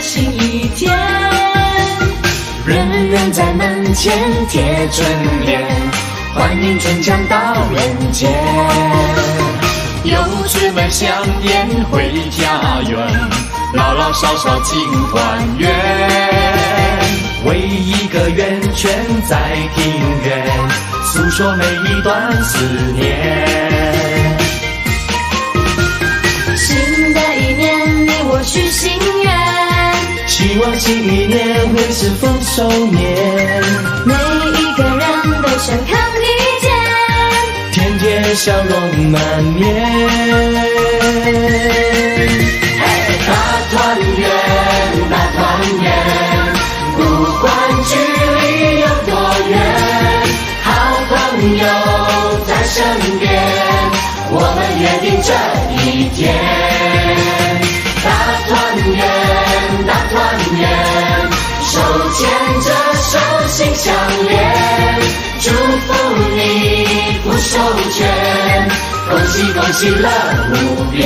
的新一天。人人在门前贴春联，欢迎春江到人间。游子们相沿回家园，老老少少庆团圆。围一个圆圈在庭院，诉说每一段思念。新的一年，你我许心愿，希望新一年会是丰收年，每一个人都想看你见，天天笑容满面。大团圆，大团圆，不管距离有多远，好朋友在身边，我们约定这一天。大团圆，大团圆，手牵着手心相连，祝福你福寿全，恭喜恭喜乐无边。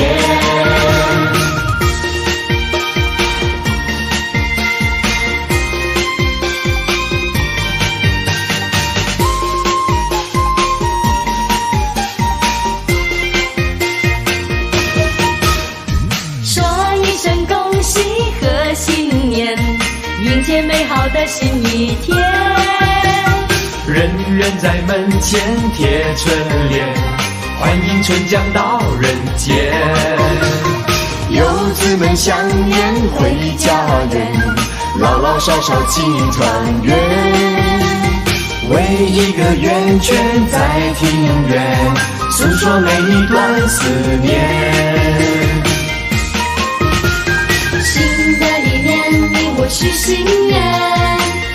迎接美好的新一天。人人在门前贴春联，欢迎春江到人间。游子们相沿回家园，老老少少庆团圆。围一个圆圈在庭院，诉说每一段思念。新的一年，你我许心愿，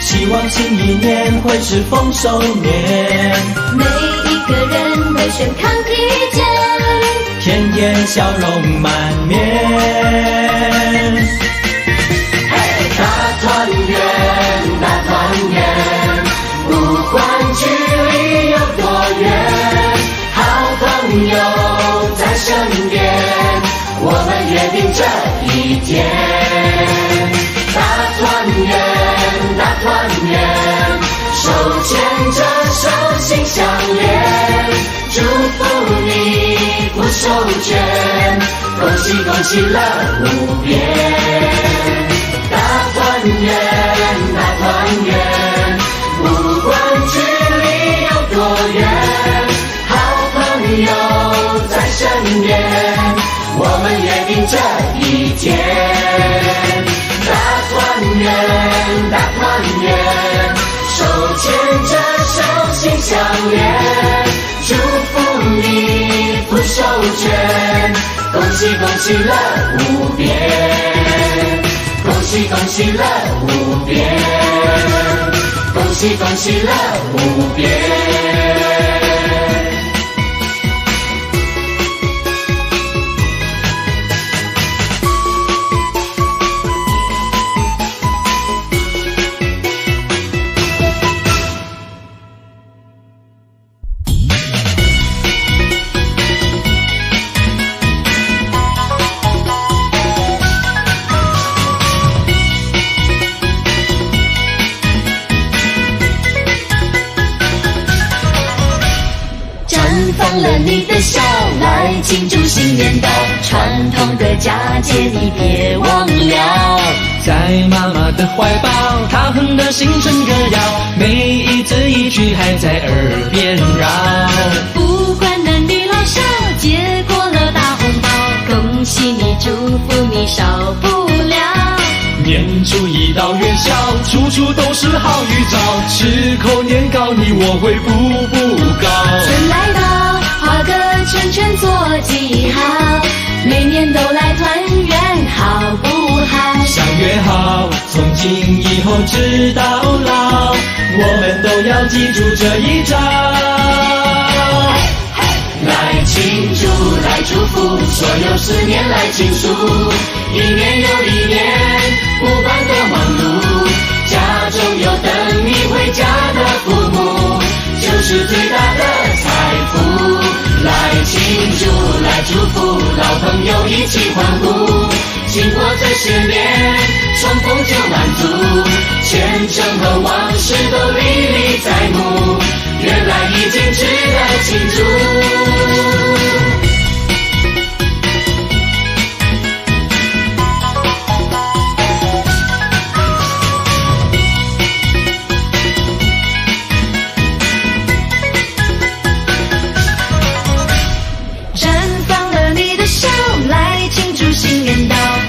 希望新一年会是丰收年，每一个人都健康体健，天天笑容满面。大团圆，大团圆，不管距离有多远，好朋友在身边，我们约定这一天。大团圆，大团圆，手牵着手心相连，祝福你福寿全，恭喜恭喜乐无边。大团圆，大团圆，不管距离有多远，好朋友在身边，我们约定这一天。大团圆，大团圆，手牵着手心相连，祝福你福寿全，恭喜恭喜乐无边，恭喜恭喜乐无边，恭喜恭喜乐无边。放了你的笑，来庆祝新年到，传统的佳节你别忘了。在妈妈的怀抱，她哼的新春歌谣，每一字一句还在耳边绕。不管男女老少，接过了大红包，恭喜你，祝福你，少不了。年初一到元宵，处处都是好预兆，吃口年糕，你我会步步高。春来到，画个圈圈做记号，每年都来团圆，好不好？相约好，从今以后直到老，我们都要记住这一招。来庆祝，来祝福，所有思念来倾诉，一年又一年，不断的忙碌，家中有等你回家的父母，就是最大的财富。来庆祝，来祝福，老朋友一起欢呼，经过这些年，重逢就满足，前程和往事都历历在目，原来已经值得庆祝。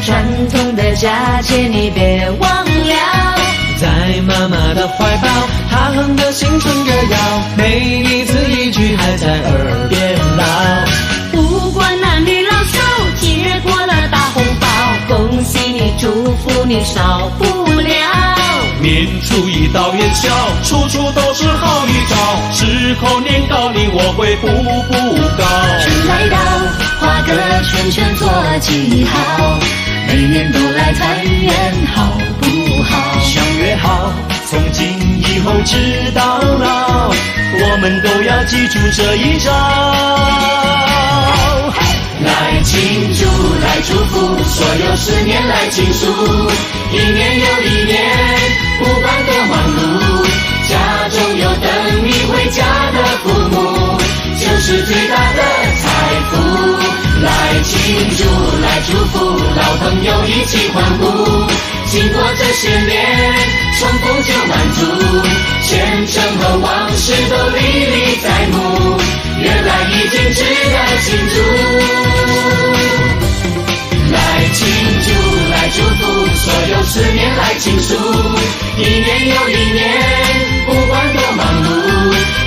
传统的佳节你别忘了，在妈妈的怀抱，她哼的青春歌谣，每一字一句还在耳边绕。不管男女老少，接过了大红包，恭喜你，祝福你，少不了。年初一到元宵，处处都是好预兆，时候年糕你我会步步高。春来到，画个圈圈做记号，每年都来团圆，好不好？相约好，从今以后直到老，我们都要记住这一招。来庆祝，来祝福，所有10年来庆祝，一年又一年，不管多忙碌，家中有等你回家的父母，就是最大的财富。来庆祝，来祝福，老朋友一起欢呼，经过这些年，重逢就满足，前程和往事都历历在目，原来已经值得庆祝。来庆祝，来祝福，所有10年来庆祝，一年又一年，不管多忙碌，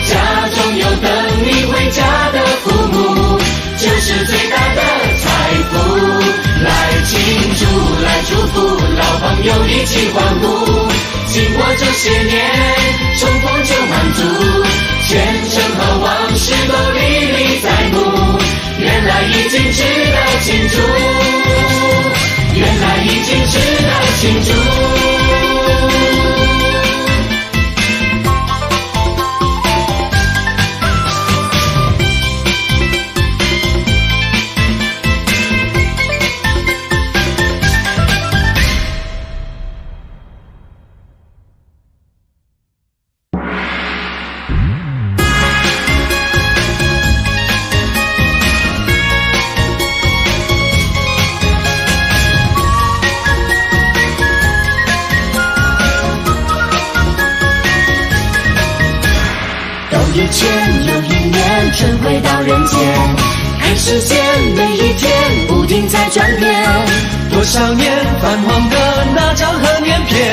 家中有等你回家的父母，就是最大的财富。来庆祝，来祝福，老朋友一起欢呼，经过这些年，重逢就满足，前程和往事都历历在目，原来已经值得庆祝，原来已经值得庆祝。一千又一年，春回到人间，看世间每一天不停在转变。多少年泛黄的那张贺年片，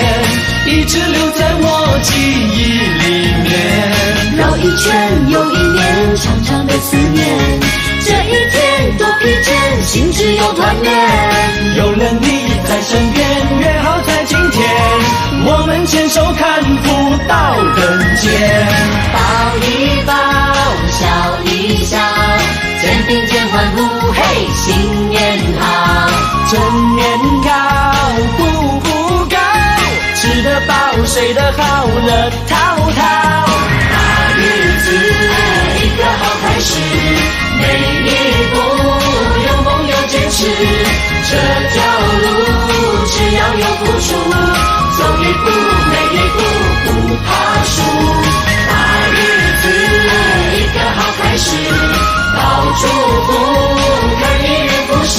一直留在我记忆里面。绕一圈又一年，长长的思念，这一天多疲倦，心只有团圆。有了你在身边，约好在今天，我们牵手看福到人间。抱一抱，笑一笑，肩并肩欢呼，嘿，新年好！正年糕，步步高，吃得饱，睡得好，乐淘淘。大日子一个好开始，每一步有梦有坚持，这条路只要有付出，走一步每一步不怕输。大日子一个好开始，到祝福看一人不识，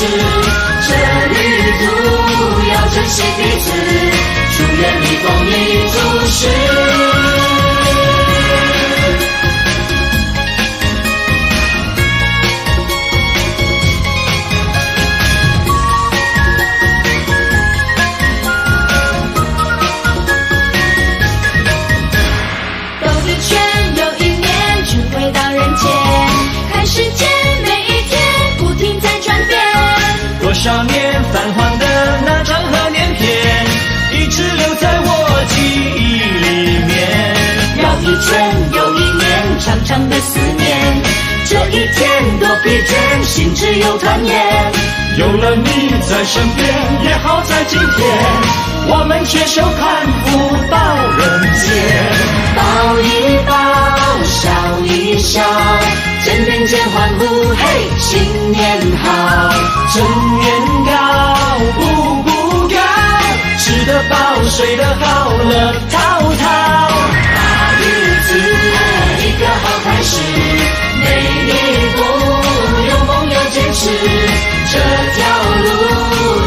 这旅途要珍惜彼此，祝愿你丰衣足食。多少年泛黄的那张贺年片，一直留在我记忆里面。绕一圈又一年，长长的思念，这一天多疲倦，心只有团圆。有了你在身边，也好在今天，我们牵手看福到人间。抱一抱，笑一笑，肩并肩欢呼，嘿，新年好！正年糕，步睡得好了淘淘。大日子一个好开始，每一步有梦有坚持，这条路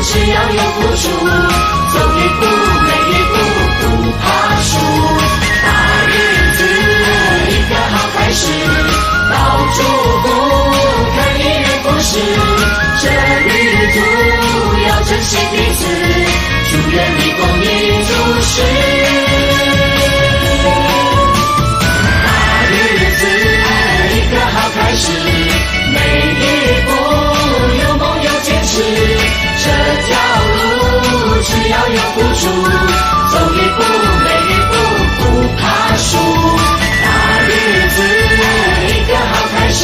只要有付出，走一步每一步不怕输。大日子一个好开始，到祝福看一人不是，这旅途要珍惜彼此，祝愿你丰衣足食。大日子一个好开始，每一步有梦有坚持，这条路只要有付出，走一步每一步不怕输。大日子一个好开始，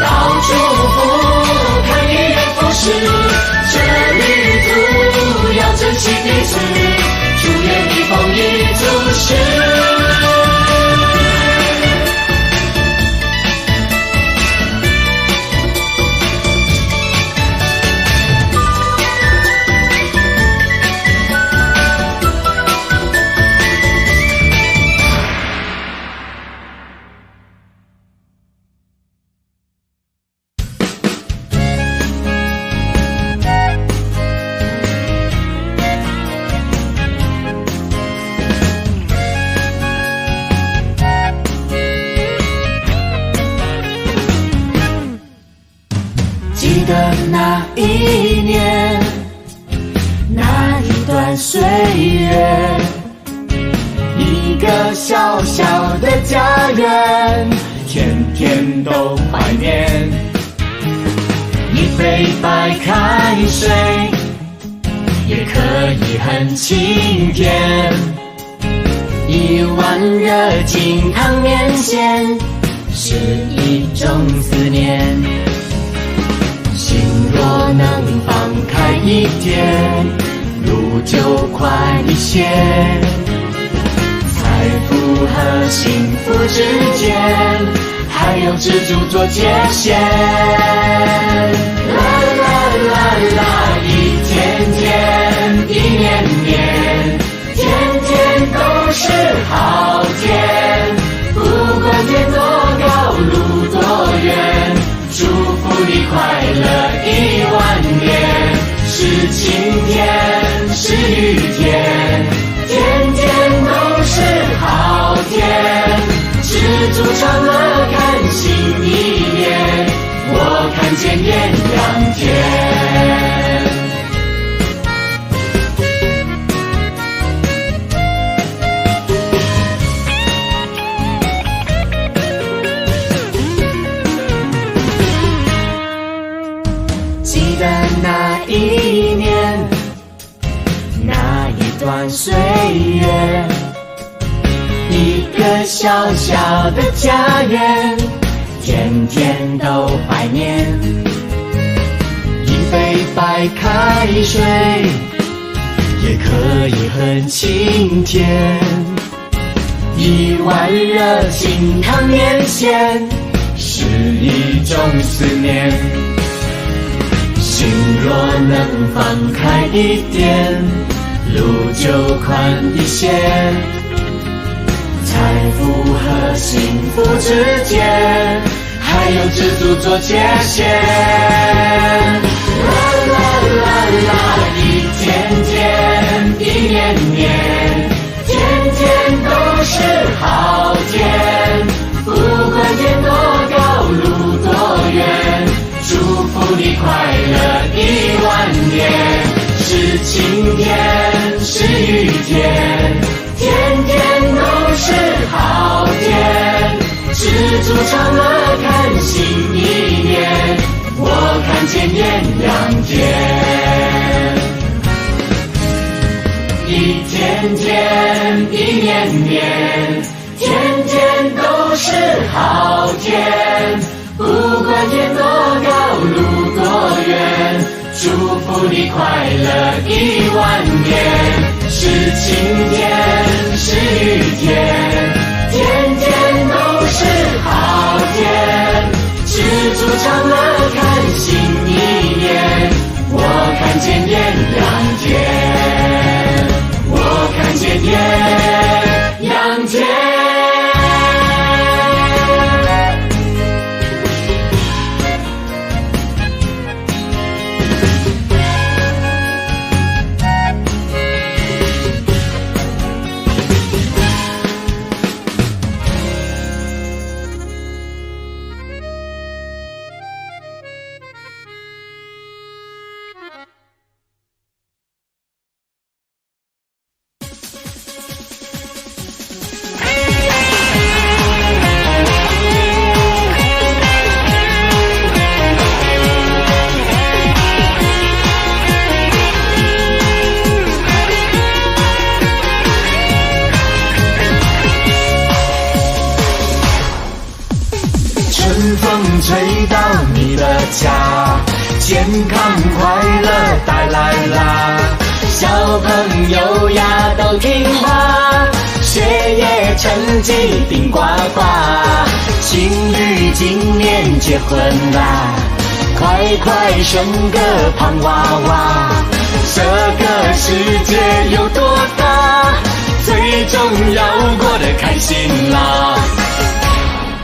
到祝福看一人服侍，这旅途要珍惜彼此，祝愿你丰衣足食。记得那一年，那一段岁月，一个小小的家园，天天都怀念。一杯白开水，也可以很清甜。一碗热金汤面线，是一种思念。心若能放开一点，路就宽一些。财富和幸福之间，还有知足做界限。啦啦啦啦，一天天，一年年，天天都是好天。不管天多高，路多远，祝福你快乐10000年。是晴天，是雨天，天天都是好天。知足常乐，看新一年，我看见艳阳天。记得那一年，那一段岁月，一个小小的家园，天天都怀念。一杯白开水，也可以很清甜。一碗热清汤面线，是一种思念。心若能放开一点，路就宽一些。财富和幸福之间，还有知足做界限。啦啦啦啦，一天天，一年年，天天都是好天。不管天多高，路多远，祝福你快乐10000年。是晴天，是雨天，天天都是好天。知足常乐，看新一年，我看见艳阳天。一天天，一年年，天天都是好天。不管天多高，路多远，祝福你快乐10000年。是晴天，是雨天，天天都是好天。知足常乐，看新一年，我看见艳阳天。我健康快乐带来啦。小朋友呀都听话，学业成绩顶呱呱，情侣今年结婚啦，快快生个胖娃娃。这个世界有多大，最重要过得开心啦。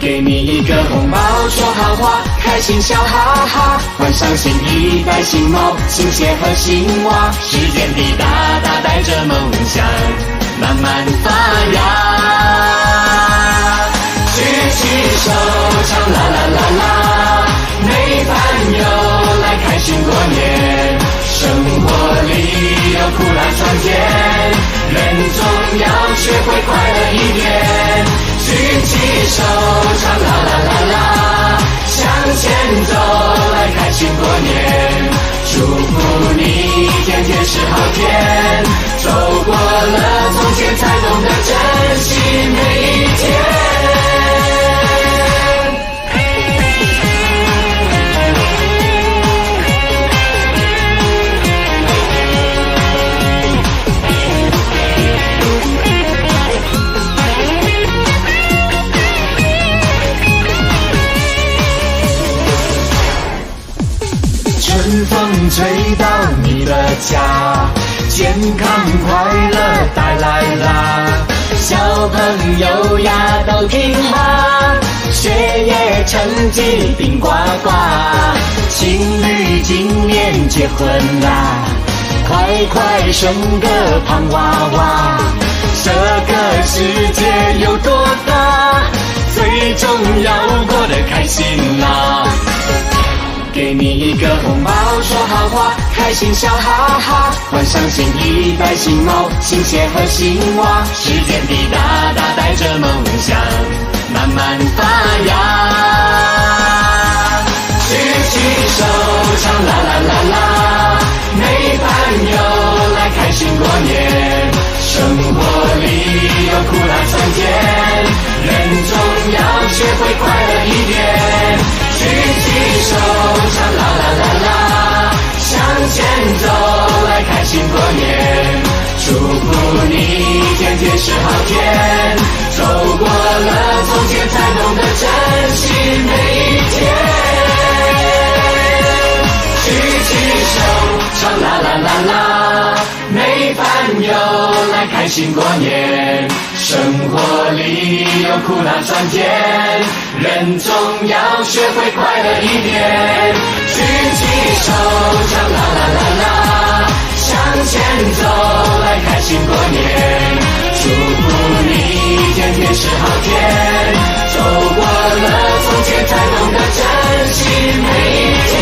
给你一个红包，说好话，开心笑哈哈，换上新衣戴新帽，新鞋和新袜，时间滴答答带着梦想慢慢发芽。举起手唱啦啦啦啦，没伴游来开心过年，生活里有苦难常见，人总要学会快乐一点。举起手唱啦啦啦啦，向前走来开心过年，祝福你天天是好天，走过了从前才懂得珍惜每一天。春风吹到你的家，健康快乐带来啦。小朋友呀都听话，学业成绩顶呱呱，情侣今年结婚啦，快快生个胖娃娃。这个世界有多大，最重要过得开心啦。给你一个红包，说好话，开心笑哈哈，换上新衣戴新帽，新鞋和新袜，时间滴答答带着梦想慢慢发芽。举起手唱啦啦啦啦，没伴游来开心过年，生活里有苦难常见，人总要学会快乐一点。举起手唱啦啦啦啦，向前走来开心过年，祝福你天天是好天，走过了从前才懂得珍惜每一天。举起手唱啦啦啦啦，没伴游来开心过年，生活里有苦难常见，人总要学会快乐一点。举起手唱啦啦啦啦，向前走来开心过年，祝福你天天是好天，走过了从前才懂得珍惜每一天。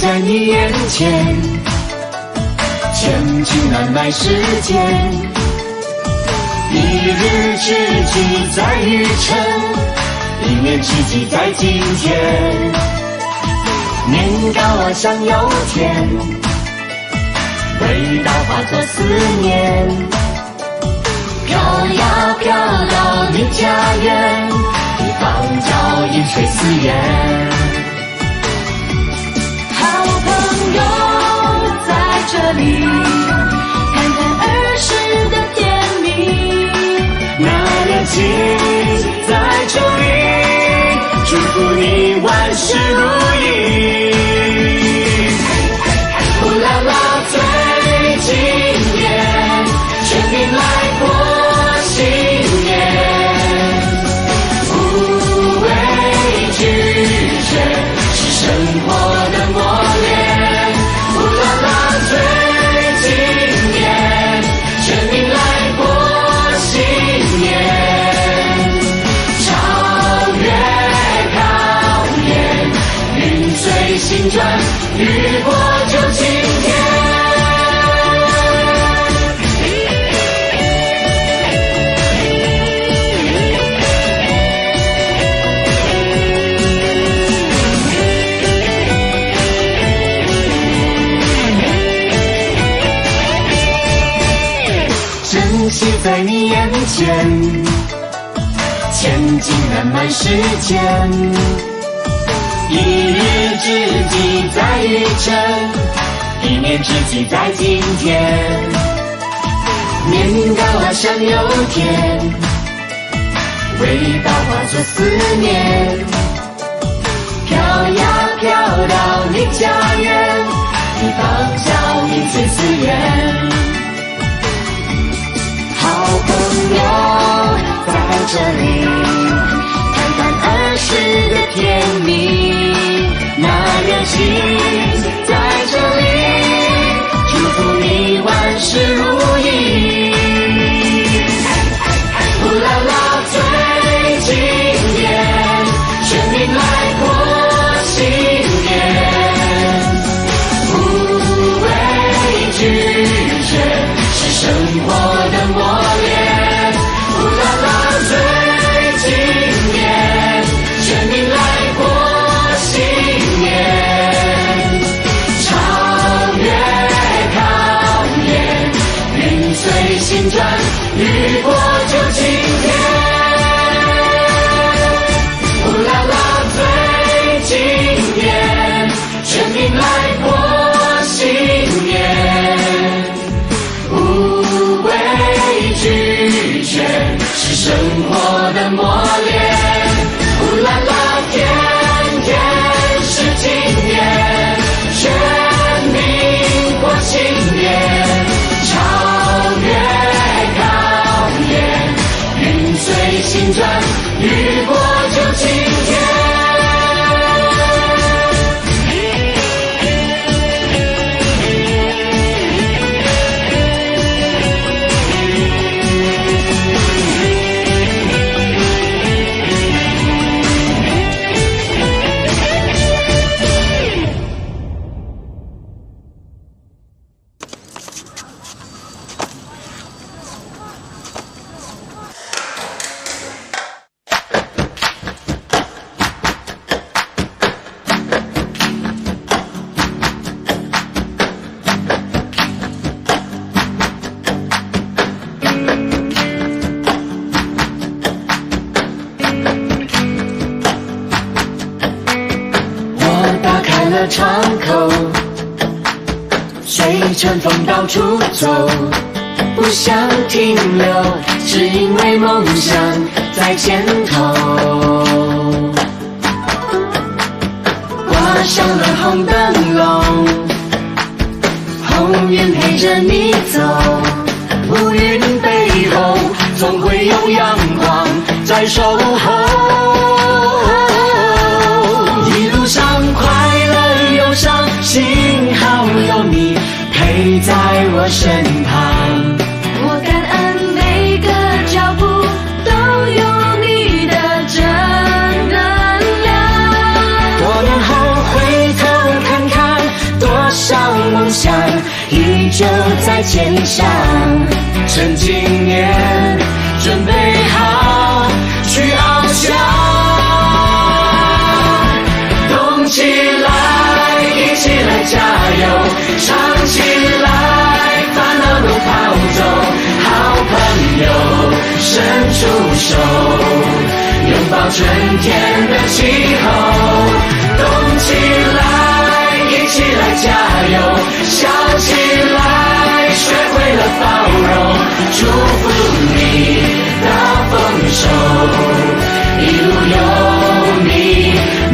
在你眼前，千金难买时间，一日之计在于晨，一年之计在今天。年高望想有天，味道化作思念，飘呀飘到你家园，一方脚印垂思远。这里看看儿时的甜蜜，那年情在这里，祝福你万事如意。呼啦啦最今年，全民来过新年，无畏惧。系在你眼前，千金难买时间。一日之计在于晨，一年之计在今天。年高啊山又甜，味道化作思念。飘呀飘到你家园，一方笑一岁思源。好朋友在这里，谈谈儿时的甜蜜。那热情在这里，祝福你万事如意。呼啦啦最经典，全民来过新年。无畏拒绝是生活的磨练。呼啦啦最经典，全民来过新年。长月考验，云随心转，雨过就晴天。呼啦啦最经典，全民来过新年。无畏拒绝是生活的磨练。呼啦啦天天是今年，全民过新年。超越考验，云随心转，雨过就晴天。窗口，随晨风到处走，不想停留，只因为梦想在前头。挂上了红灯笼，红云陪着你走，乌云背后总会有阳光在守候。一路上快乐忧伤，幸好有你陪在我身旁。我感恩每个脚步都有你的正能量。多年后回头看看，多少梦想依旧在肩上。趁今年准备好去翱翔。动起来，一起来加油，唱起来，烦恼都跑走。好朋友伸出手，拥抱春天的气候。动起来，一起来加油，笑起来，学会了包容。祝福你到丰收，一路有你，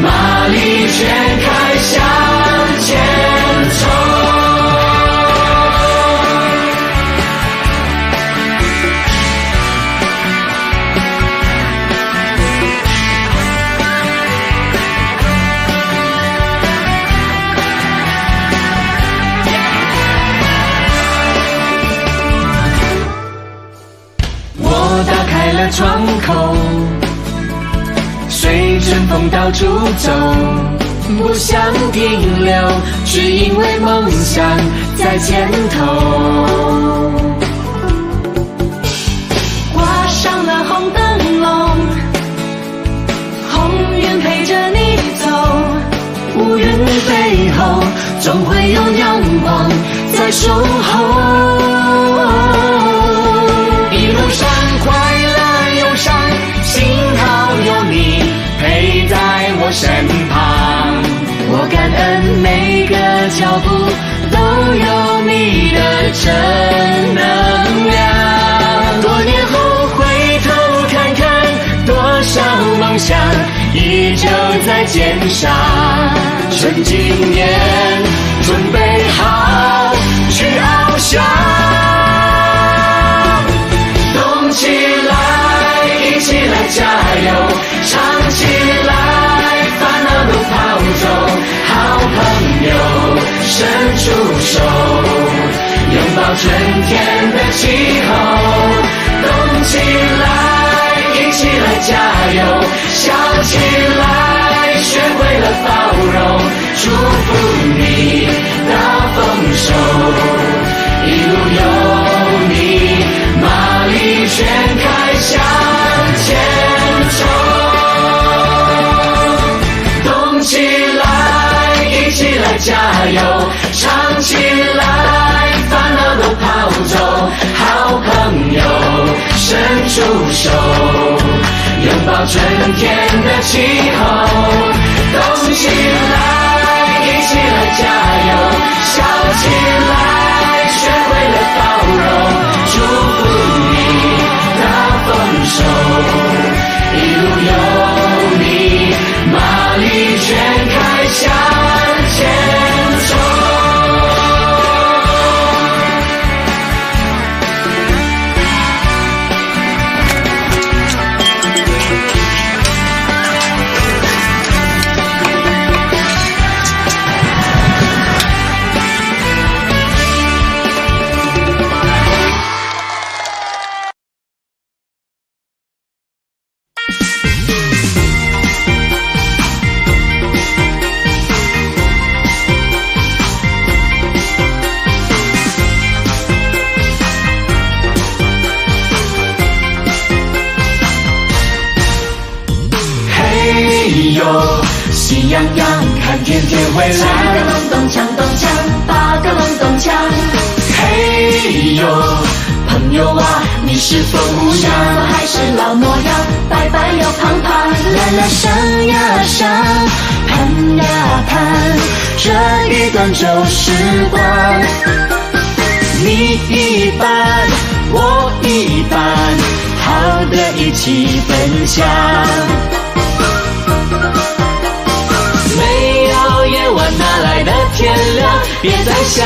马力全开向前冲。我打开了窗口，随阵风到处走，不想停留，只因为梦想在前头。挂上了红灯笼，红云陪着你走，乌云背后总会有阳光在守候。一有你的正能量。多年后回头看看，多少梦想依旧在肩上。趁今年准备好去翱翔，动起来，一起来加油，唱起来，烦恼都抛走。好朋友，伸出手，拥抱春天的气候。动起来，一起来加油，笑起来，学会了包容。祝福你到丰收，一路有你，马力全开向前冲。动起来，一起来加油，唱起来，烦恼都抛走。好朋友，伸出手，拥抱春天的气候。动起来，一起来加油，笑起来，学会了包容。祝福你到丰收，一路有你，马力全开向前冲。喜洋洋，看天天回来。七个隆咚锵咚锵，八个隆咚锵。嘿呦，朋友啊，你是否无恙？还是老模样，白白又胖胖。来来上呀上，盼呀盼，这一段旧时光。你一半，我一半，好的一起分享。没有夜晚哪来的天亮？别再想，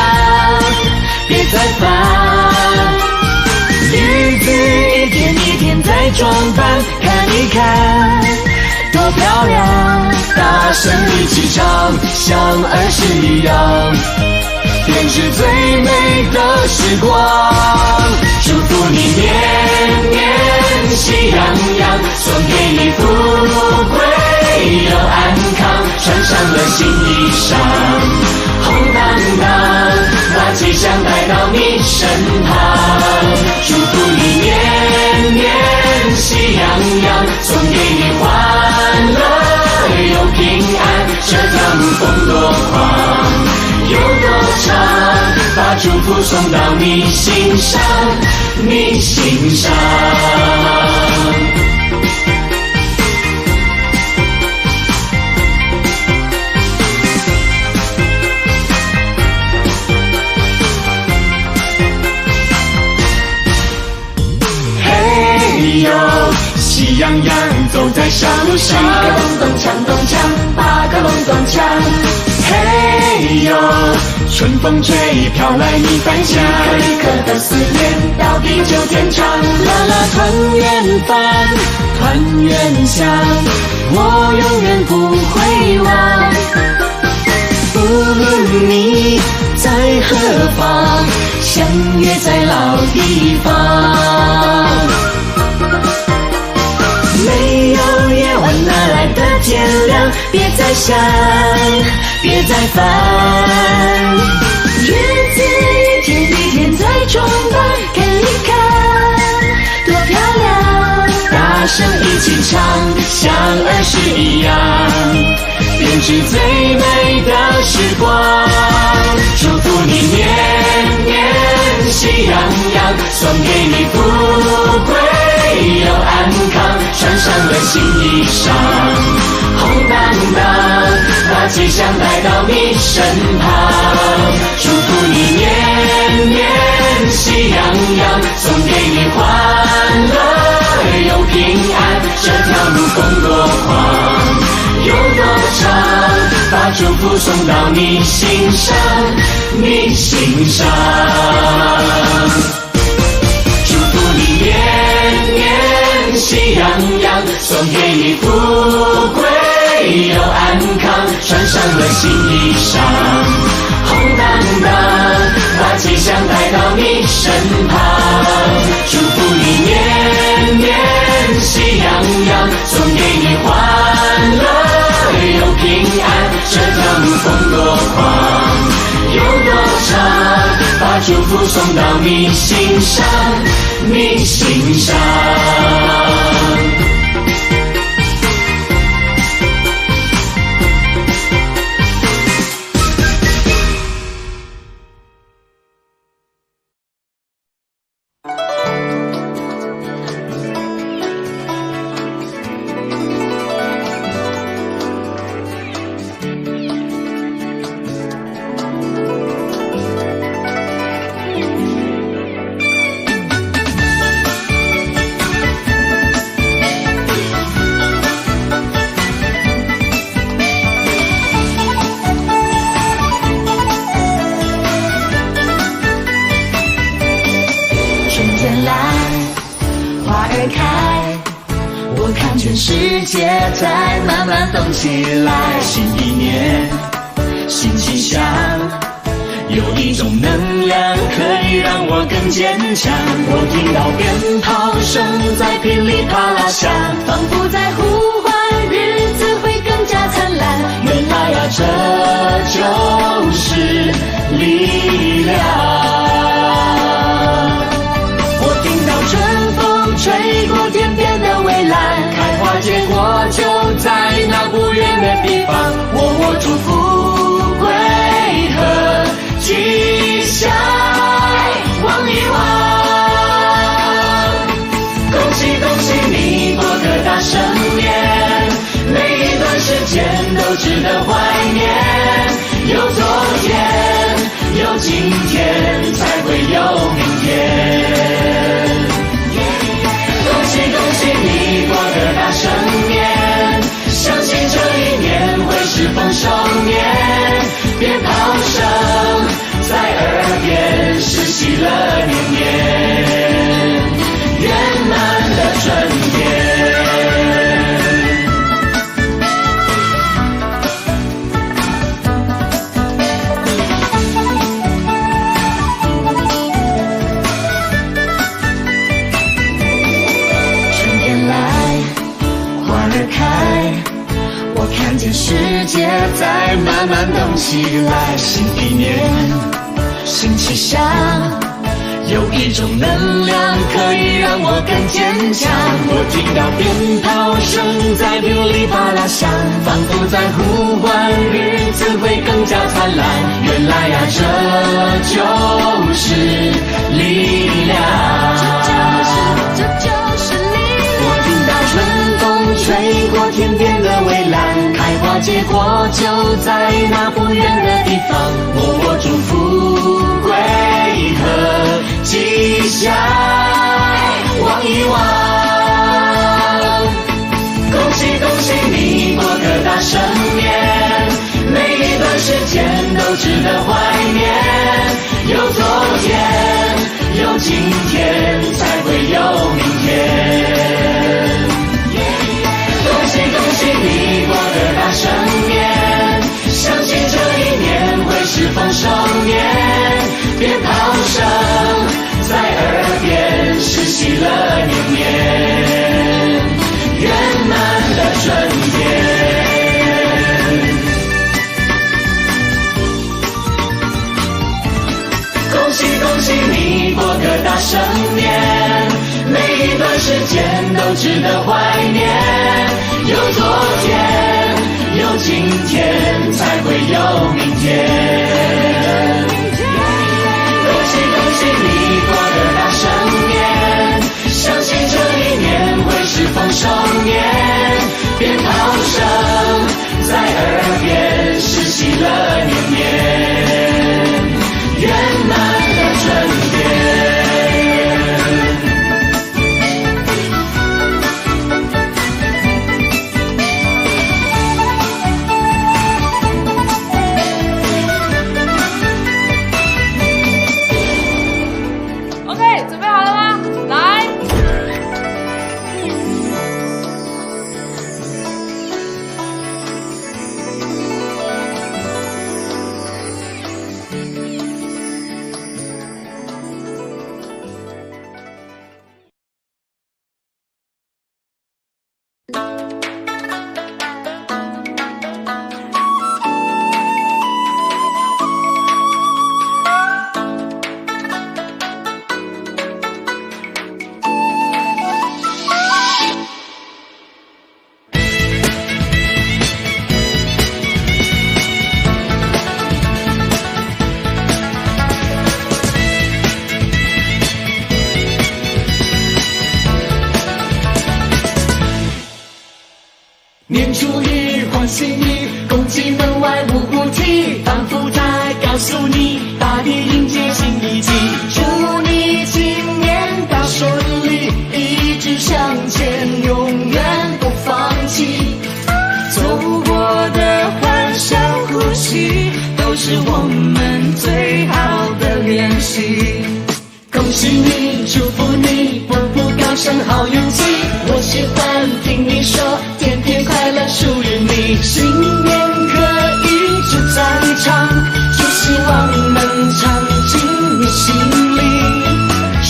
别再烦，日子一天一天在装扮，看一看多漂亮。大声一起唱，像儿时一样，便是最美的时光。祝福你年年喜洋洋，送给你富贵又安康。穿上了新衣裳，红当当，把吉祥带到你身旁。祝福你年年喜洋洋，送给你欢乐又平安。这条路风多宽，有多长，把祝福送到你心上，你心上。嘿呦，喜洋洋走在小路上，七个隆咚锵咚锵，八个隆咚锵。嘿呦，春风吹飘来你返乡，一颗一颗的思念到地久天长。啦啦团圆饭，团圆香，我永远不会忘。无论你在何方，相约在老地方。没有夜晚哪来的天亮？别再想，别再烦，日子一天一天在装扮，看一看多漂亮。大声一起唱，像儿时一样，编织最美的时光。祝福你年年喜洋洋，送给你富贵又安康。穿上了新衣裳，红当当，把吉祥带到你身旁。祝福你福送到你心上，你心上。祝福你年年喜洋洋，送给你富贵又安康，穿上了新衣裳，红当当，把吉祥带到你身旁。祝福你年年喜洋洋，送给你欢乐又平安，这条路风多宽有多长，把祝福送到你心上，你心上。世界在慢慢动起来，新一年新气象，有一种能量可以让我更坚强。我听到鞭炮声在噼里啪啦响，仿佛在呼唤日子会更加灿烂。原来呀，这就是力量。我听到春风吹过天边的蔚蓝，开花结果就在那不远的地方。我祝福贵和吉祥旺一旺，恭喜恭喜你过个大生年，每一段时间都值得怀念。有昨天，有今天，才会有明天。恭喜恭喜你过个大生年，相信这一年会是丰收年。鞭炮声在耳边，是喜乐年年，圆满的春天。我看见世界在慢慢动起来，新一年新气象，有一种能量可以让我更坚强。我听到鞭炮声在噼里啪啦响，仿佛在呼唤日子会更加灿烂。原来呀，这就是力量，这就是力量。我听到春风吹过天边的蔚蓝，开花结果就在那不远的地方。我祝福贵和吉祥旺一旺，恭喜恭喜你过个大生年，每一段时间都值得怀念。有昨天，有今天，才会有明天。恭喜恭喜你过个大生年，相信这一年会是丰收年。鞭炮声在耳边，是喜乐年年，圆满的春天。恭喜恭喜你过个大生年，每一段时间都值得怀念。有昨天，有今天，才会有明天。恭喜恭喜你过个大生年，相信这一年会是丰收年。鞭炮声在耳边，是喜乐年年，圆满的春天。新一季。祝你今年大顺利，一直向前，永远不放弃。走过的欢笑呼吸，都是我们最好的练习。恭喜你，祝福你，步步高升好运气。我喜欢听你说，天天快乐属于你。新年可一直在唱，就希望能唱进你心里。10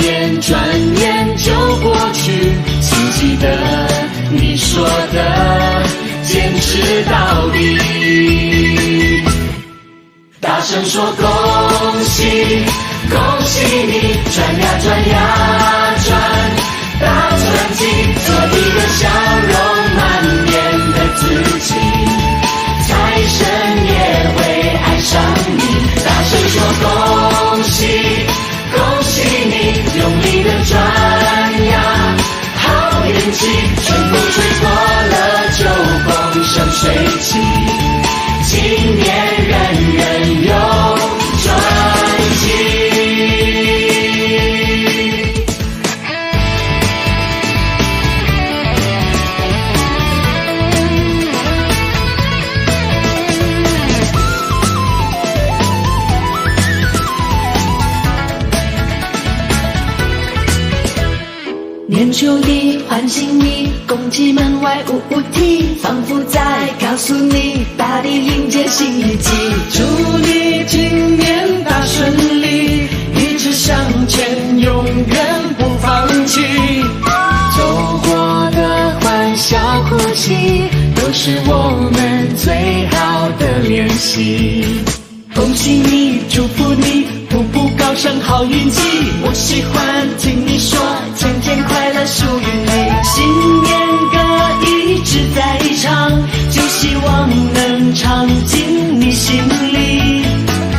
年转眼就过去，请记得你说的，坚持到底。大声说恭喜，恭喜你，转呀转呀转，大转机，做一个笑容满面的自己，财神也会爱上你。大声说恭喜，恭喜你，用力的转呀，好运气，全部吹过了就风生水起，今年人人有转机。年初一唤醒你，公鸡门外呜呜啼，仿佛在告诉你，大地迎接新一季。祝你今年大顺利，一直向前，永远不放弃。走过的欢笑呼吸，都是我们最好的练习。恭喜你，祝福你，步步高升好运气。我喜欢听你说，天天快乐属于你。新年歌一直在唱，就希望能唱进你心里。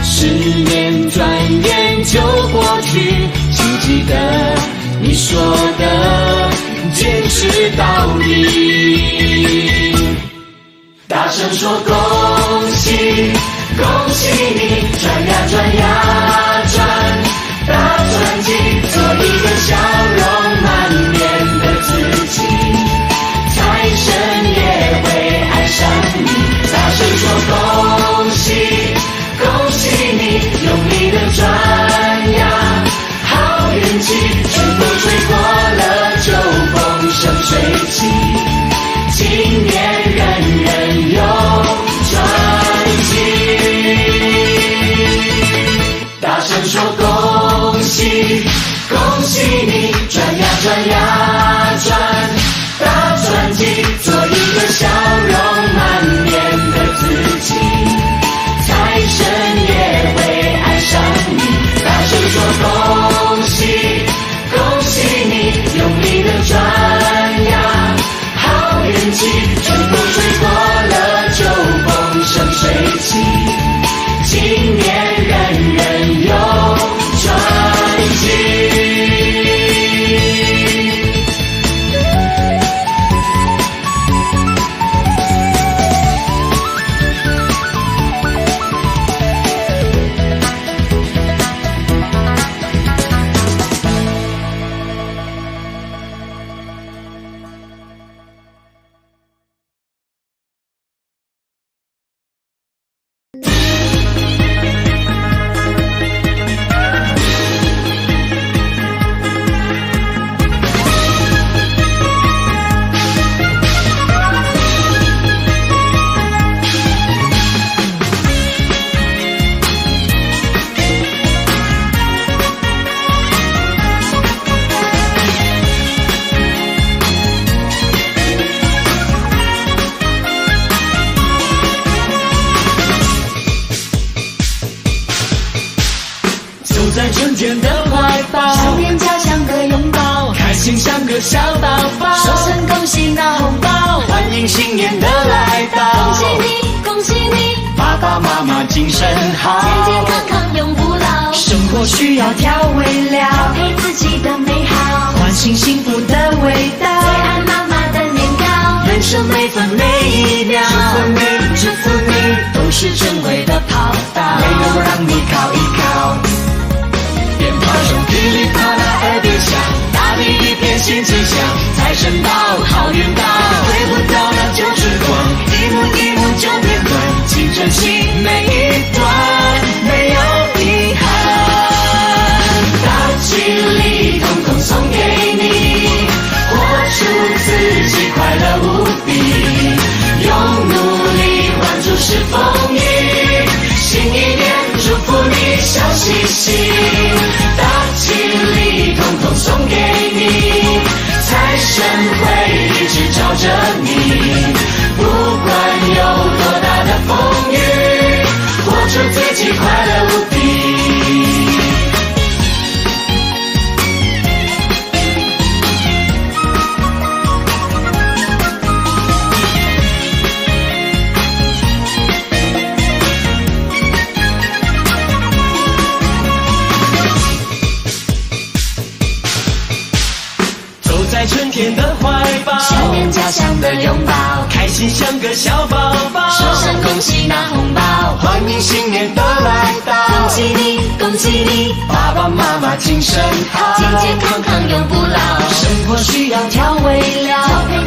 10年转眼就过去，请记得你说的，坚持到底。大声说恭喜，恭喜你，转呀转呀转，大转机，做一个笑容满面的自己，财神也会爱上你。大声说恭喜，恭喜你，用力的转呀，好运气，全部吹过了就风生水起，今年人人有转机。大声说恭喜，恭喜你，转呀转呀转，大转机，做一个笑容满面的自己，财神也会爱上你。大声说恭喜，恭喜你，用力的转呀，好运气，全部吹过了就风生水起，今年人人有转机。在春天的怀抱，想念家乡的拥抱，开心像个小宝宝，说声恭喜拿红包，欢迎新年的来到。恭喜你，恭喜你，爸爸妈妈精神好，健健康康永不老。生活需要调味料，调配自己的美好，唤醒幸福的味道。最爱妈妈的年糕，人生每分每一秒，祝福你，都是珍贵的跑道，没有让你靠一靠。神到，好运到，回不到那就时光，一幕一幕就片段，请珍惜每一段，没有遗憾。大吉利，统统送给你，活出自己，快乐无比，用努力换出是风雨，新一年祝福你笑嘻嘻，大吉利，统统送给你，财神会一直照着你，不管有多大的风雨，活出自己，快乐无比。在春天的怀抱，想念家乡的拥抱，开心像个小宝宝，说声恭喜拿红包，欢迎新年的来到，恭喜你，恭喜你，爸爸妈妈精神好，健健康康永不老，生活需要调味料，调配